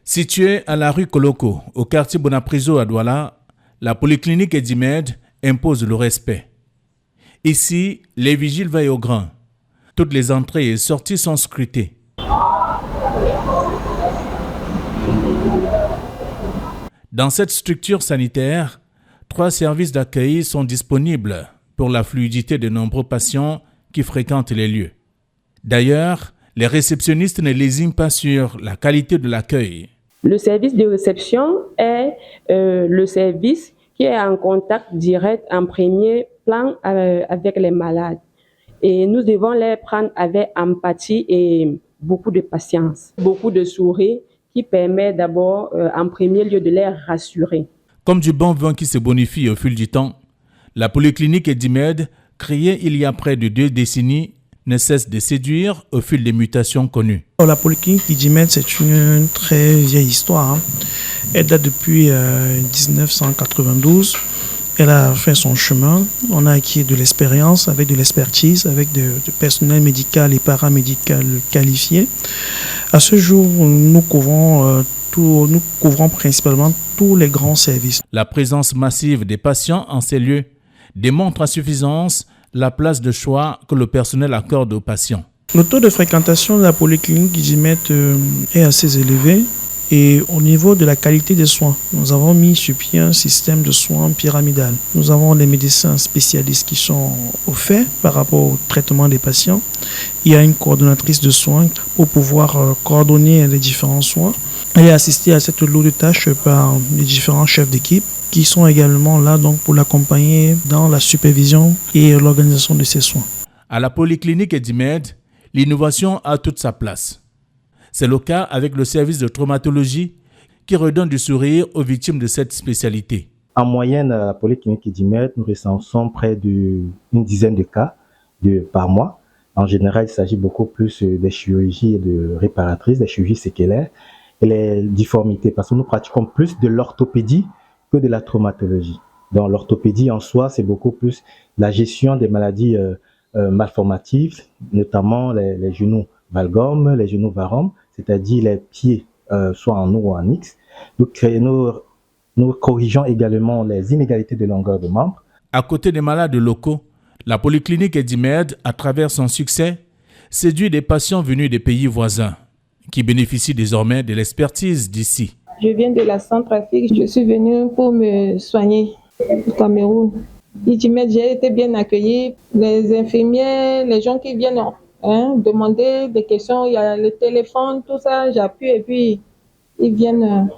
Située à la rue Koloko, au quartier Bonapriso à Douala, la polyclinique Edimed impose le respect. Ici, les vigiles veillent au grain. Toutes les entrées et sorties sont scrutées. Dans cette structure sanitaire, 3 services d'accueil sont disponibles pour la fluidité de nombreux patients qui fréquentent les lieux. D'ailleurs, les réceptionnistes ne lésinent pas sur la qualité de l'accueil. Le service de réception est le service qui est en contact direct en premier plan avec les malades. Et nous devons les prendre avec empathie et beaucoup de patience, beaucoup de sourires qui permet d'abord en premier lieu de les rassurer. Comme du bon vin qui se bonifie au fil du temps, la polyclinique Edimed, créée il y a près de 2 décennies, ne cesse de séduire au fil des mutations connues. La polyclinique Edimed, c'est une très vieille histoire. Elle date depuis 1992. Elle a fait son chemin. On a acquis de l'expérience, avec de l'expertise, avec du personnel médical et paramédical qualifié. À ce jour, nous couvrons principalement tous les grands services. La présence massive des patients en ces lieux démontre à suffisance la place de choix que le personnel accorde aux patients. Le taux de fréquentation de la polyclinique Edimed est assez élevé. Et au niveau de la qualité des soins, nous avons mis sur pied un système de soins pyramidal. Nous avons des médecins spécialistes qui sont au fait par rapport au traitement des patients. Il y a une coordonnatrice de soins pour pouvoir coordonner les différents soins. Elle est assistée à cette lourde tâche par les différents chefs d'équipe qui sont également là donc pour l'accompagner dans la supervision et l'organisation de ces soins. À la polyclinique Edimed, l'innovation a toute sa place. C'est le cas avec le service de traumatologie qui redonne du sourire aux victimes de cette spécialité. En moyenne, à la polyclinique Edimed, nous recensons près d'une dizaine de cas par mois. En général, il s'agit beaucoup plus des chirurgies réparatrices, des chirurgies séquelaires et les difformités, parce que nous pratiquons plus de l'orthopédie que de la traumatologie. Dans l'orthopédie en soi, c'est beaucoup plus la gestion des maladies malformatives, notamment les genoux valgomes, les genoux varomes, c'est-à-dire les pieds soit en O ou en X. Nous corrigeons également les inégalités de longueur de membre. À côté des malades locaux, la polyclinique Edimed, à travers son succès, séduit des patients venus des pays voisins qui bénéficient désormais de l'expertise d'ici. Je viens de la Centrafrique, je suis venue pour me soigner au Cameroun. Edimed, j'ai été bien accueillie. Les infirmières, les gens qui viennent demander des questions, il y a le téléphone, tout ça, j'appuie et puis ils viennent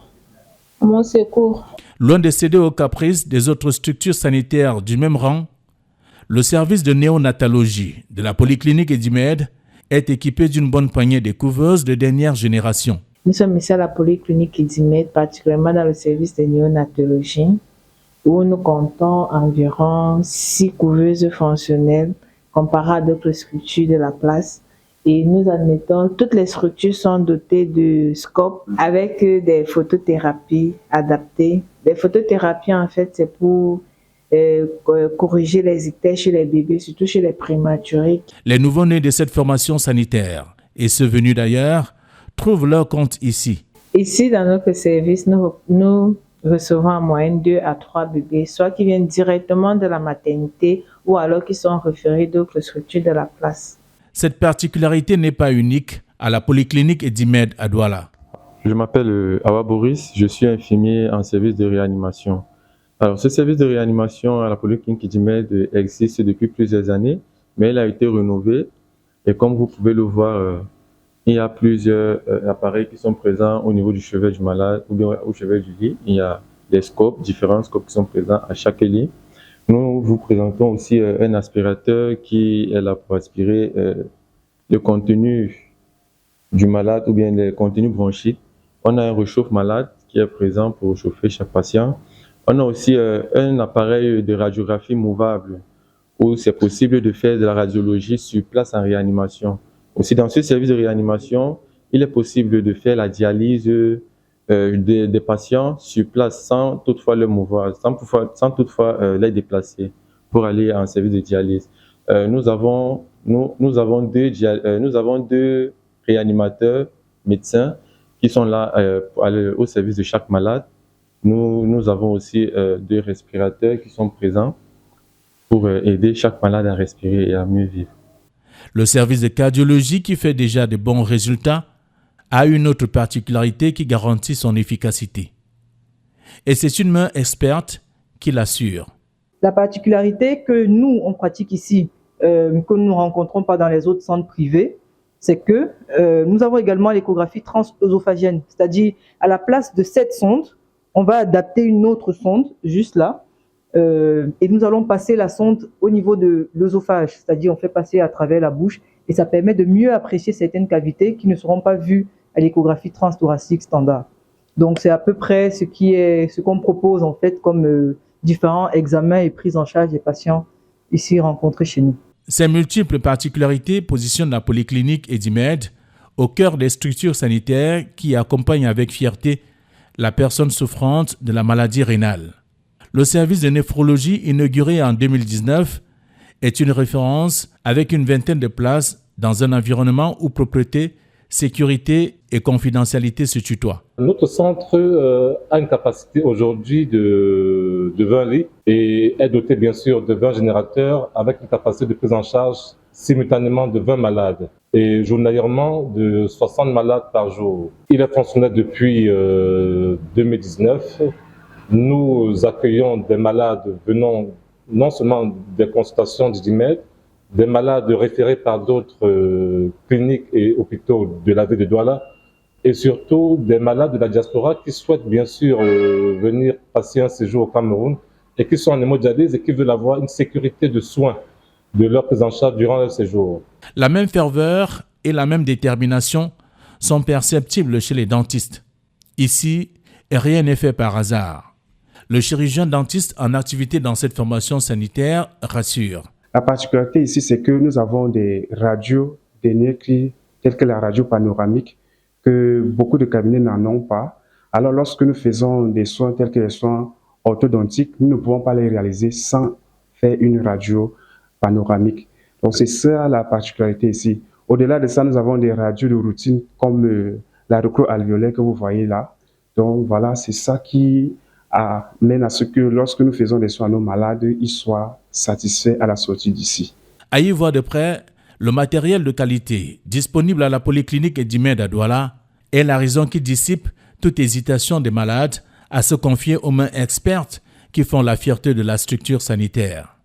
à mon secours. Loin de céder aux caprices des autres structures sanitaires du même rang, le service de néonatologie de la polyclinique Edimed est équipé d'une bonne poignée de couveuses de dernière génération. Nous sommes ici à la polyclinique Edimed, particulièrement dans le service de néonatologie, où nous comptons environ 6 couveuses fonctionnelles comparé à d'autres structures de la place. Et nous admettons, toutes les structures sont dotées de scopes avec des photothérapies adaptées. Les photothérapies, en fait, c'est pour corriger les ictères chez les bébés, surtout chez les prématurés. Les nouveau-nés de cette formation sanitaire, et ceux venus d'ailleurs, trouvent leur compte ici. Ici, dans notre service, nous recevons en moyenne 2 à 3 bébés, soit qui viennent directement de la maternité ou alors qui sont référés d'autres structures de la place. Cette particularité n'est pas unique à la polyclinique Edimed à Douala. Je m'appelle Awa Boris, je suis infirmier en service de réanimation. Alors, ce service de réanimation à la polyclinique Edimed existe depuis plusieurs années, mais il a été rénové et comme vous pouvez le voir, il y a plusieurs appareils qui sont présents au niveau du chevet du malade ou bien au chevet du lit. Il y a des scopes, différents scopes qui sont présents à chaque lit. Nous vous présentons aussi un aspirateur qui est là pour aspirer le contenu du malade ou bien les contenus bronchiques. On a un réchauffe-malade qui est présent pour chauffer chaque patient. On a aussi un appareil de radiographie mouvable où c'est possible de faire de la radiologie sur place en réanimation. Aussi, dans ce service de réanimation, il est possible de faire la dialyse des patients sur place sans toutefois les mouvoir, sans toutefois les déplacer pour aller en service de dialyse. Nous avons deux réanimateurs médecins qui sont là pour aller au service de chaque malade. Nous avons aussi 2 respirateurs qui sont présents pour aider chaque malade à respirer et à mieux vivre. Le service de cardiologie, qui fait déjà de bons résultats, a une autre particularité qui garantit son efficacité. Et c'est une main experte qui l'assure. La particularité que nous, on pratique ici, que nous ne rencontrons pas dans les autres centres privés, c'est que nous avons également l'échographie transœsophagienne, c'est-à-dire à la place de cette sonde, on va adapter une autre sonde, juste là, et nous allons passer la sonde au niveau de l'œsophage, c'est-à-dire on fait passer à travers la bouche, et ça permet de mieux apprécier certaines cavités qui ne seront pas vues à l'échographie transthoracique standard. Donc c'est à peu près ce qu'on propose en fait comme différents examens et prises en charge des patients ici rencontrés chez nous. Ces multiples particularités positionnent la polyclinique Edimed au cœur des structures sanitaires qui accompagnent avec fierté la personne souffrante de la maladie rénale. Le service de néphrologie, inauguré en 2019, est une référence avec une vingtaine de places dans un environnement où propreté, sécurité et confidentialité se tutoient. Notre centre a une capacité aujourd'hui de 20 lits et est doté bien sûr de 20 générateurs avec une capacité de prise en charge simultanément de 20 malades et journalièrement de 60 malades par jour. Il est fonctionnel depuis 2019. Nous accueillons des malades venant non seulement des consultations d'Edimed, des malades référés par d'autres cliniques et hôpitaux de la ville de Douala, et surtout des malades de la diaspora qui souhaitent bien sûr venir passer un séjour au Cameroun et qui sont en hémodialyse et qui veulent avoir une sécurité de soins de leur prise en charge durant leur séjour. La même ferveur et la même détermination sont perceptibles chez les dentistes. Ici, rien n'est fait par hasard. Le chirurgien dentiste en activité dans cette formation sanitaire rassure. La particularité ici, c'est que nous avons des radios dernier cri, telles que la radio panoramique, que beaucoup de cabinets n'en ont pas. Alors, lorsque nous faisons des soins tels que les soins orthodontiques, nous ne pouvons pas les réaliser sans faire une radio panoramique. Donc, c'est ça la particularité ici. Au-delà de ça, nous avons des radios de routine comme la rétro-alvéolaire que vous voyez là. Donc, voilà, c'est ça qui amène à ce que lorsque nous faisons des soins à nos malades, ils soient satisfaits à la sortie d'ici. À y voir de près, le matériel de qualité disponible à la polyclinique Edimed à Douala est la raison qui dissipe toute hésitation des malades à se confier aux mains expertes qui font la fierté de la structure sanitaire.